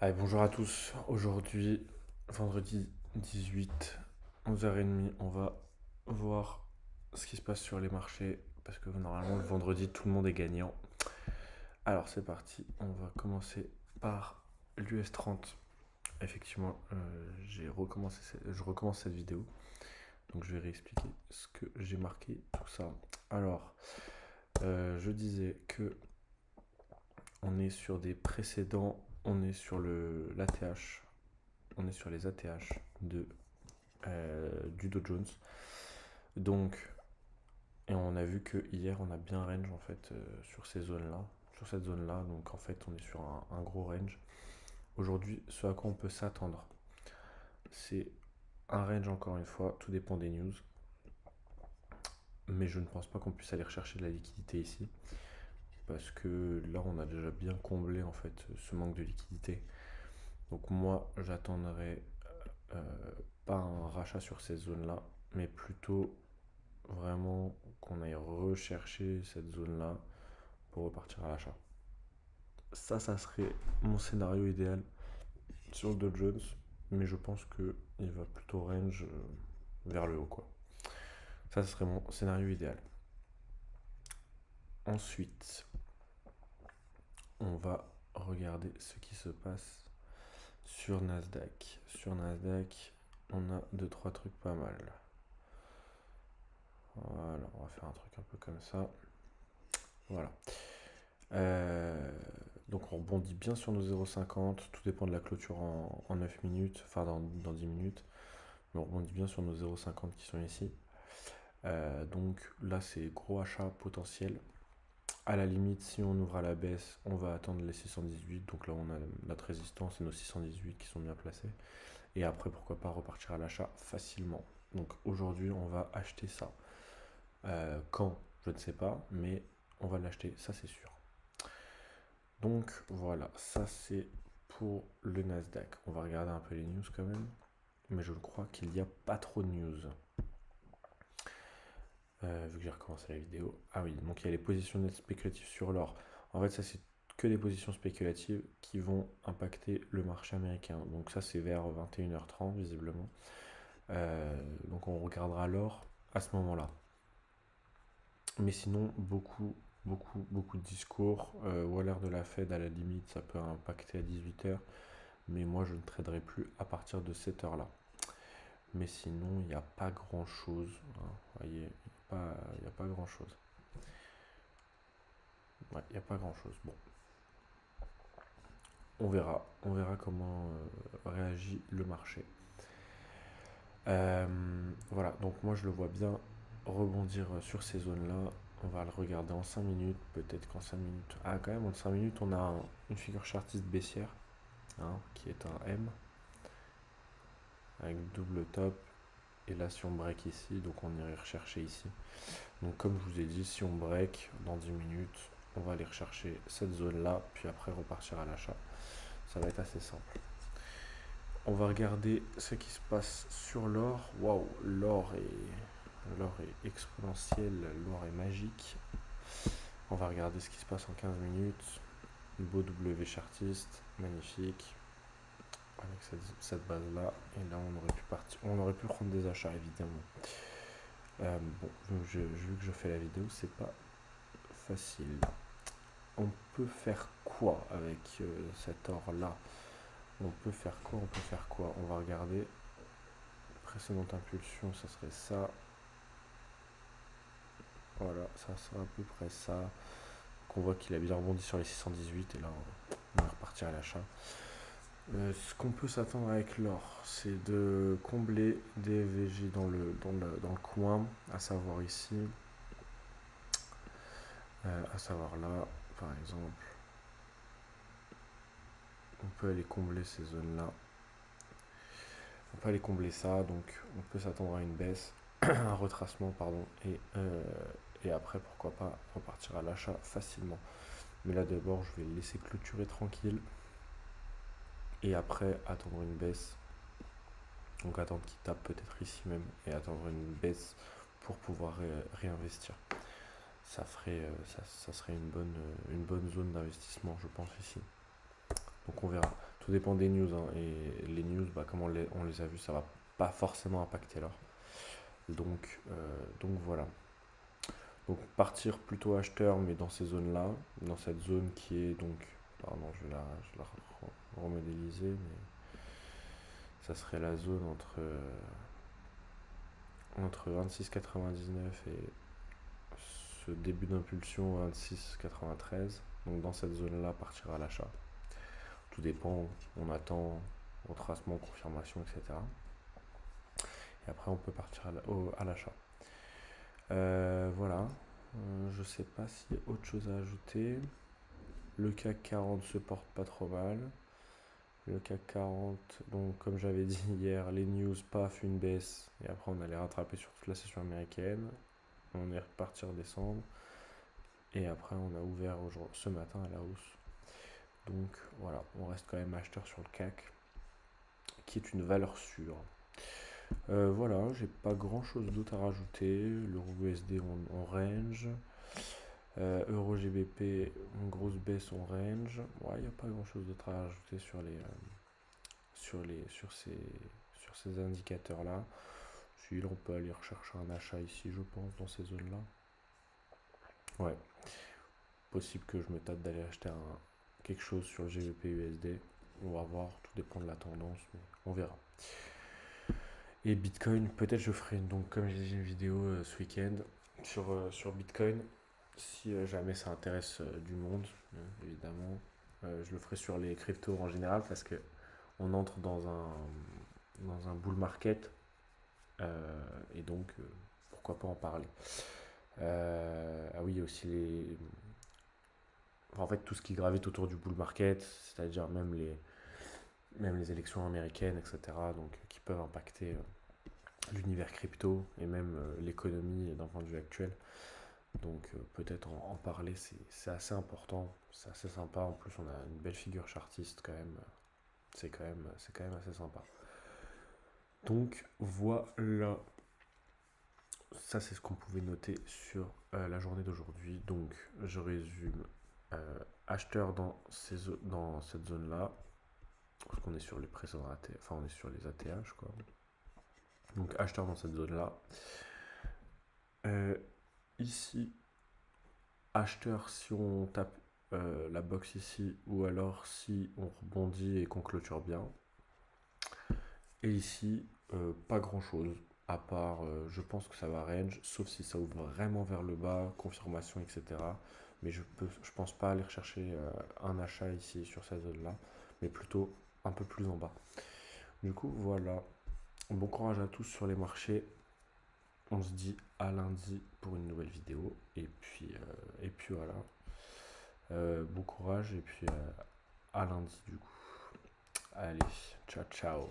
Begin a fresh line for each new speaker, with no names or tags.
Allez, bonjour à tous. Aujourd'hui, vendredi 18, 11h30, on va voir ce qui se passe sur les marchés parce que normalement le vendredi tout le monde est gagnant. Alors c'est parti, on va commencer par l'US 30. Effectivement, je recommence cette vidéo, donc je vais réexpliquer ce que j'ai marqué, tout ça. Alors, je disais que on est sur des précédents, on est sur l'ATH, on est sur les ATH du Dow Jones. Donc, et on a vu que hier on a bien range en fait sur ces zones-là, sur cette zone-là. Donc en fait on est sur un gros range. Aujourd'hui, ce à quoi on peut s'attendre, c'est un range encore une fois. Tout dépend des news, mais je ne pense pas qu'on puisse aller rechercher de la liquidité ici parce que là on a déjà bien comblé en fait ce manque de liquidité. Donc moi j'attendrai euh, pas un rachat sur ces zones-là, mais plutôt vraiment qu'on aille rechercher cette zone-là pour repartir à l'achat. Ça serait mon scénario idéal sur le Dow Jones, mais je pense qu'il va plutôt range vers le haut, quoi. Ça serait mon scénario idéal. Ensuite, on va regarder ce qui se passe sur Nasdaq. Sur Nasdaq, on a deux trois trucs pas mal. Voilà, on va faire un truc un peu comme ça. Voilà. Euh, donc on rebondit bien sur nos 0,50, tout dépend de la clôture en 9 minutes, enfin dans 10 minutes, mais on rebondit bien sur nos 0,50 qui sont ici. Donc là c'est gros achat potentiel. À la limite, si on ouvre à la baisse, on va attendre les 618, donc là on a notre résistance et nos 618 qui sont bien placés. Et après pourquoi pas repartir à l'achat facilement. Donc aujourd'hui on va acheter ça. Quand? Je ne sais pas, mais on va l'acheter, ça c'est sûr. Donc voilà, ça c'est pour le Nasdaq. On va regarder un peu les news quand même, mais je crois qu'il n'y a pas trop de news. Vu que j'ai recommencé la vidéo. Ah oui, donc il y a les positions nettes spéculatives sur l'or. En fait, ça c'est que des positions spéculatives qui vont impacter le marché américain. Donc ça c'est vers 21h30 visiblement. Donc on regardera l'or à ce moment-là. Mais sinon, beaucoup de discours. Waller de la Fed, à la limite, ça peut impacter à 18h. Mais moi, je ne traderai plus à partir de cette heure-là. Mais sinon, il n'y a pas grand-chose, hein. Vous voyez, il n'y a pas grand-chose. Ouais, il n'y a pas grand-chose. Bon, on verra comment réagit le marché. Voilà, donc moi je le vois bien rebondir sur ces zones-là. On va le regarder en 5 minutes, peut-être qu'en 5 minutes. Ah, quand même, en 5 minutes, on a une figure chartiste baissière, hein, qui est un M, avec double top. Et là, si on break ici, donc on irait rechercher ici. Donc, comme je vous ai dit, si on break dans 10 minutes, on va aller rechercher cette zone-là, puis après repartir à l'achat. Ça va être assez simple. On va regarder ce qui se passe sur l'or. Waouh, l'or est exponentiel, l'or est magique. On va regarder ce qui se passe en 15 minutes. Beau W chartiste, magnifique. Avec cette base-là. Et là, on aurait pu partir. On aurait pu prendre des achats, évidemment. Bon, vu que je fais la vidéo, c'est pas facile. On peut faire quoi avec cet or-là? On peut faire quoi? On peut faire quoi? On va regarder. Précédente impulsion, ça serait ça. Voilà, ça sera à peu près ça. Donc on voit qu'il a bien rebondi sur les 618 et là on va repartir à l'achat. Ce qu'on peut s'attendre avec l'or, c'est de combler des VG dans le coin, à savoir ici, à savoir là, par exemple. On peut aller combler ces zones-là. On peut aller combler ça, donc on peut s'attendre à une baisse, un retracement, pardon, et après, pourquoi pas, repartir à l'achat facilement. Mais là, d'abord, je vais le laisser clôturer tranquille, et après, attendre une baisse. Donc attendre qu'il tape peut-être ici même, et attendre une baisse pour pouvoir réinvestir. Ça serait une bonne zone d'investissement, je pense, ici. Donc on verra. De toute tout dépend des news, hein, et les news, bah, comme on les a vus, ça va pas forcément impacter l'or. Donc voilà. Donc partir plutôt acheteur, mais dans ces zones-là, dans cette zone qui est donc, pardon, je vais la remodéliser, mais ça serait la zone entre 26,99 et ce début d'impulsion 26,93. Donc dans cette zone-là, partir à l'achat. Tout dépend, on attend retracement, confirmation, etc. Et après, on peut partir à l'achat. Voilà. Je sais pas s'il y a autre chose à ajouter. Le CAC 40 se porte pas trop mal. Le CAC 40, donc comme j'avais dit hier, les news, paf, une baisse. Et après, on allait rattraper sur toute la session américaine. On est reparti redescendre. Et après, on a ouvert ce matin à la hausse. Donc voilà, on reste quand même acheteur sur le CAC, qui est une valeur sûre. Voilà, j'ai pas grand chose d'autre à rajouter. L'euro USD en range. Euro GBP, une grosse baisse en range. Ouais, il n'y a pas grand chose d'autre à rajouter sur ces indicateurs-là. Si on peut aller rechercher un achat ici, je pense, dans ces zones-là. Ouais, possible que je me tâte d'aller acheter quelque chose sur le GBP USD. On va voir, tout dépend de la tendance, mais on verra. Et Bitcoin, peut-être je ferai donc, comme j'ai dit, une vidéo ce week-end sur Bitcoin. Si jamais ça intéresse du monde, évidemment. Je le ferai sur les cryptos en général parce que on entre dans un bull market et donc pourquoi pas en parler. Ah oui, il y a aussi en fait tout ce qui gravite autour du bull market, c'est-à-dire même les élections américaines, etc. Donc qui peuvent impacter l'univers crypto et même l'économie d'un point de vue actuel. Donc peut-être en parler, c'est assez important, c'est assez sympa. En plus, on a une belle figure chartiste quand même. C'est quand même assez sympa. Donc voilà, ça c'est ce qu'on pouvait noter sur la journée d'aujourd'hui. Donc je résume. Acheteur dans cette zone-là, parce qu'on est sur les précédents ATH, enfin on est sur les ATH quoi. Donc acheteur dans cette zone-là. Ici, acheteur si on tape la box ici, ou alors si on rebondit et qu'on clôture bien. Et ici, pas grand chose, à part je pense que ça va range, sauf si ça ouvre vraiment vers le bas, confirmation, etc. Mais je pense pas aller rechercher un achat ici sur cette zone là, mais plutôt un peu plus en bas. Du coup, voilà. Bon courage à tous sur les marchés. On se dit à lundi pour une nouvelle vidéo. Et puis voilà. Bon courage et puis à lundi du coup. Allez, ciao ciao.